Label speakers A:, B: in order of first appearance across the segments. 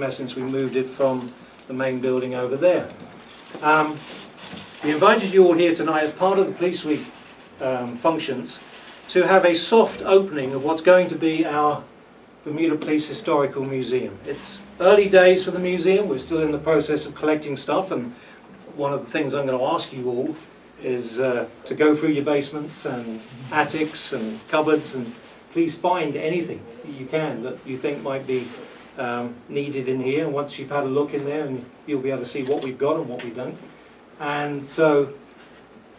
A: mess since we moved it from the main building over there. We invited you all here tonight as part of the Police Week functions to have a soft opening of what's going to be our Bermuda Police Historical Museum. It's early days for the museum. We're still in the process of collecting stuff, and one of the things I'm going to ask you all is to go through your basements and attics and cupboards and please find anything that you can that you think might be needed in here. And once you've had a look in there, and you'll be able to see what we've got and what we don't. And so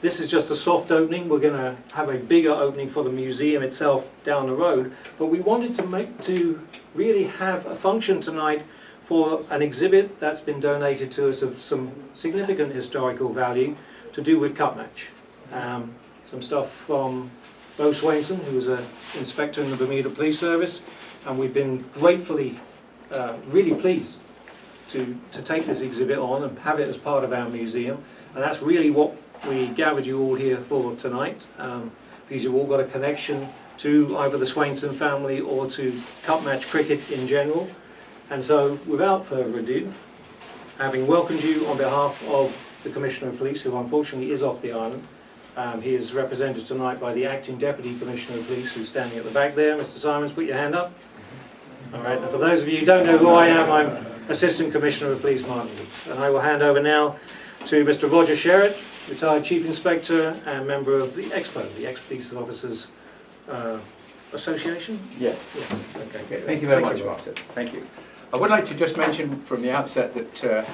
A: this is just a soft opening. We're going to have a bigger opening for the museum itself down the road. But we wanted to really have a function tonight for an exhibit that's been donated to us of some significant historical value to do with Cup Match. Some stuff from Bo Swainson, who was an inspector in the Bermuda Police Service, and we've been gratefully, really pleased to take this exhibit on and have it as part of our museum. And that's really what we gathered you all here for tonight, because you've all got a connection to either the Swainson family or to Cup Match cricket in general. And so, without further ado, having welcomed you on behalf of the Commissioner of Police, who unfortunately is off the island, he is represented tonight by the Acting Deputy Commissioner of Police, who's standing at the back there. Mr. Simons, put your hand up. All right, and for those of you who don't know who I am, I'm Assistant Commissioner of Police Martin Weeks. And I will hand over now to Mr. Roger Sherritt, retired Chief Inspector and member of the EXPO, the Ex-Police Officers Association?
B: Yes.
A: Yes. Okay.
B: Thank you very much, Martin. Thank you. I would like to just mention from the outset that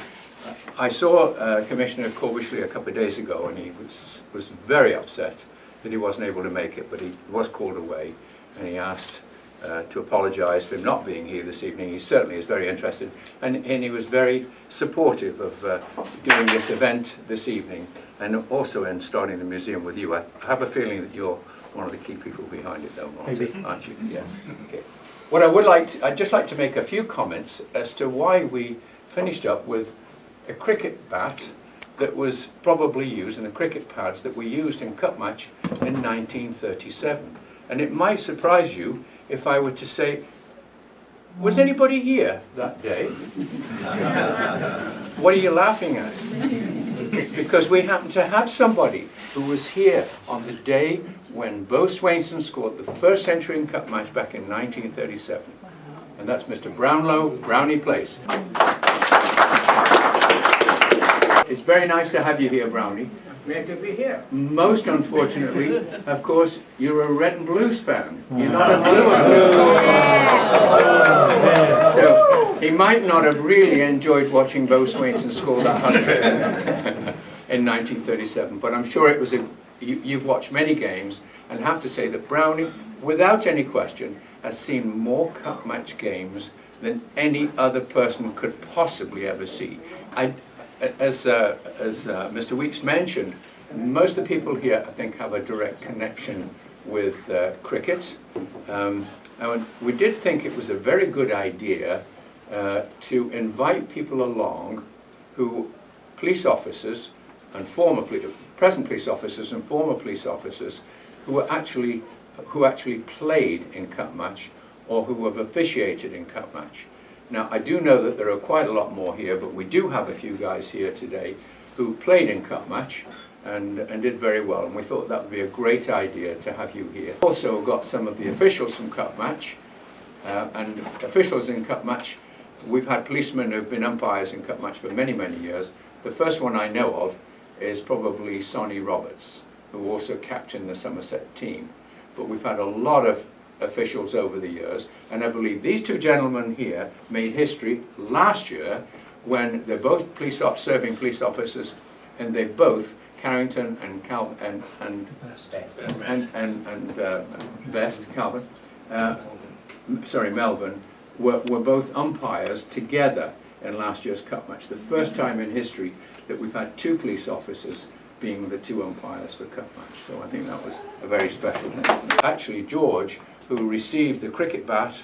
B: I saw Commissioner Corbishley a couple of days ago, and he was very upset that he wasn't able to make it, but he was called away, and he asked to apologise for him not being here this evening. He certainly is very interested, and he was very supportive of doing this event this evening, and also in starting the museum with you. I have a feeling that you're one of the key people behind it, though, Martin, aren't you? Yes. Okay. What I'd just like to make a few comments as to why we finished up with a cricket bat that was probably used, and the cricket pads that we used in Cup Match in 1937. And it might surprise you if I were to say, was anybody here that day? What are you laughing at? Because we happen to have somebody who was here on the day when Bo Swainson scored the first century in Cup Match back in 1937. And that's Mr. Brownlow, Brownie Place. It's very nice to have you here, Brownie.
C: Glad to be here.
B: Most unfortunately, of course, you're a Red and Blues fan. You're not a Blue and Blues fan. So he might not have really enjoyed watching Bo Swainson score that 100 in 1937. But I'm sure it was you've watched many games, and have to say that Brownie, without any question, has seen more Cup Match games than any other person could possibly ever see. As Mr. Weeks mentioned, most of the people here, I think, have a direct connection with cricket. And we did think it was a very good idea to invite people along who, police officers and present police officers and former police officers who actually played in Cup Match or who have officiated in Cup Match. Now, I do know that there are quite a lot more here, but we do have a few guys here today who played in Cup Match and did very well, and we thought that would be a great idea to have you here. Also got some of the officials from Cup Match, and officials in Cup Match, we've had policemen who've been umpires in Cup Match for many, many years. The first one I know of is probably Sonny Roberts, who also captained the Somerset team. But we've had a lot of officials over the years, and I believe these two gentlemen here made history last year when they're both serving police officers, and they both, Carrington and Melvin, were both umpires together in last year's Cup Match. The first time in history that we've had two police officers being the two umpires for Cup Match. So I think that was a very special thing. Actually, George, who received the cricket bat,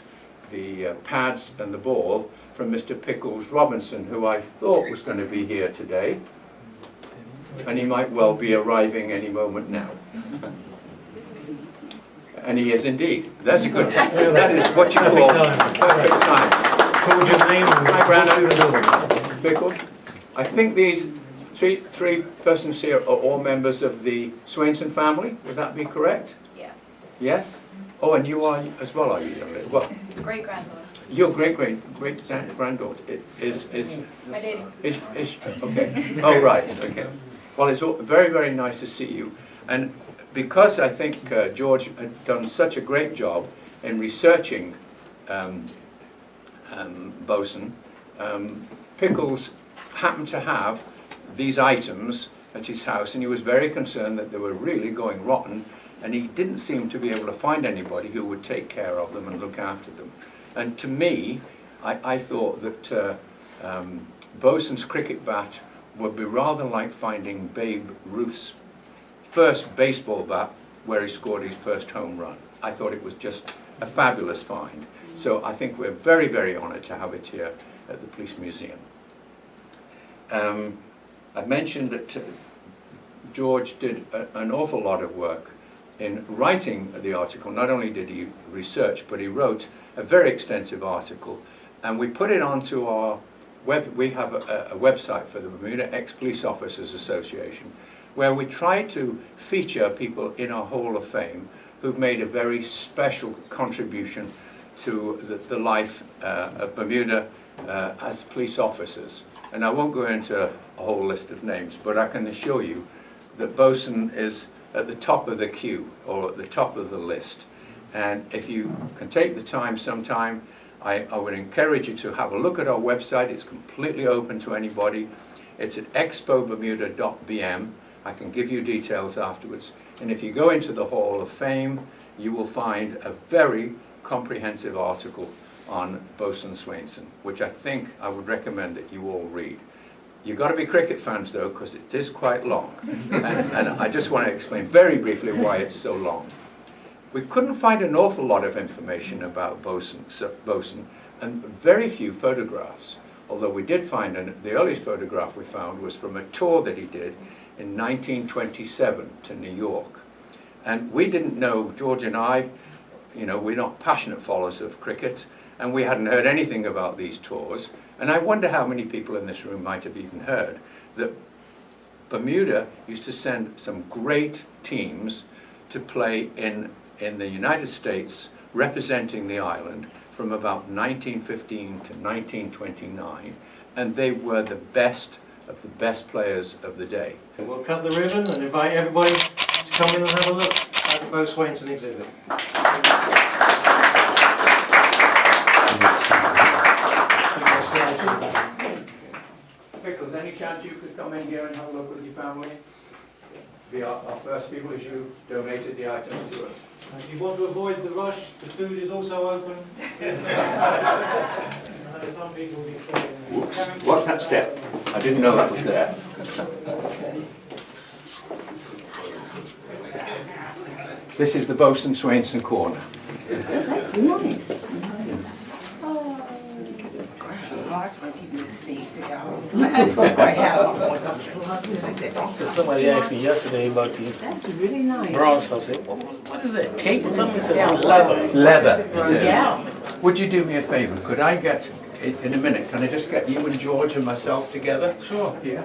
B: the pads and the ball from Mr. Pickles Robinson, who I thought was going to be here today, and he might well be arriving any moment now. And he is indeed. That's a good time. That is what you call perfect time.
A: record your name and
B: Hi,
A: walk
B: Brandon.
A: through the building.
B: Pickles. I think these three persons here are all members of the Swainson family. Would that be correct?
C: Yes.
B: Yes? Oh, and you are as well, are you, young lady? Well,
C: Great granddaughter.
B: your great granddaughter is
C: My daddy.
B: okay. Oh, right. Okay. Well, it's very, very nice to see you. And because I think George had done such a great job in researching Bosun, Pickles happened to have these items at his house, and he was very concerned that they were really going rotten, and he didn't seem to be able to find anybody who would take care of them and look after them. And to me, I thought that Bosun's cricket bat would be rather like finding Babe Ruth's first baseball bat where he scored his first home run. I thought it was just a fabulous find. So I think we're very, very honoured to have it here at the Police Museum. I mentioned that George did an awful lot of work in writing the article. Not only did he research, but he wrote a very extensive article, and we put it onto our we have a website for the Bermuda Ex-Police Officers Association, where we try to feature people in our Hall of Fame who've made a very special contribution to the life of Bermuda as police officers. And I won't go into a whole list of names, but I can assure you that Bosun is at the top of the queue, or at the top of the list. And if you can take the time sometime, I would encourage you to have a look at our website. It's completely open to anybody. It's at expobermuda.bm. I can give you details afterwards. And if you go into the Hall of Fame, you will find a very comprehensive article on Bosun Swainson, which I think I would recommend that you all read. You've got to be cricket fans though, because it is quite long. And I just want to explain very briefly why it's so long. We couldn't find an awful lot of information about Bosun and very few photographs. Although we did find, the earliest photograph we found was from a tour that he did in 1927 to New York. And we didn't know, George and I, we're not passionate followers of cricket, and we hadn't heard anything about these tours. And I wonder how many people in this room might have even heard that Bermuda used to send some great teams to play in the United States, representing the island from about 1915 to 1929, and they were the best of the best players of the day.
A: We'll cut the ribbon and invite everybody to come in and have a look at the Bo Swainson exhibit.
B: Pickles, any chance you could come in here and have a look with your family? Be our first people as you donated the items to us.
A: If you want to avoid the rush, the food is also open. Some people will be playing.
B: Whoops, what's that step? I didn't know that was there. This is the Bosun Swainson corner.
D: That's nice. I actually keep these things ago. I have.
E: Somebody asked me yesterday about the
D: That's really nice.
E: bronze. I said, what is that? Tape? Somebody said leather.
B: Leather.
D: Yeah.
B: Would you do me a favour? Could I get, in a minute, can I just get you and George and myself together?
A: Sure.
B: Yeah.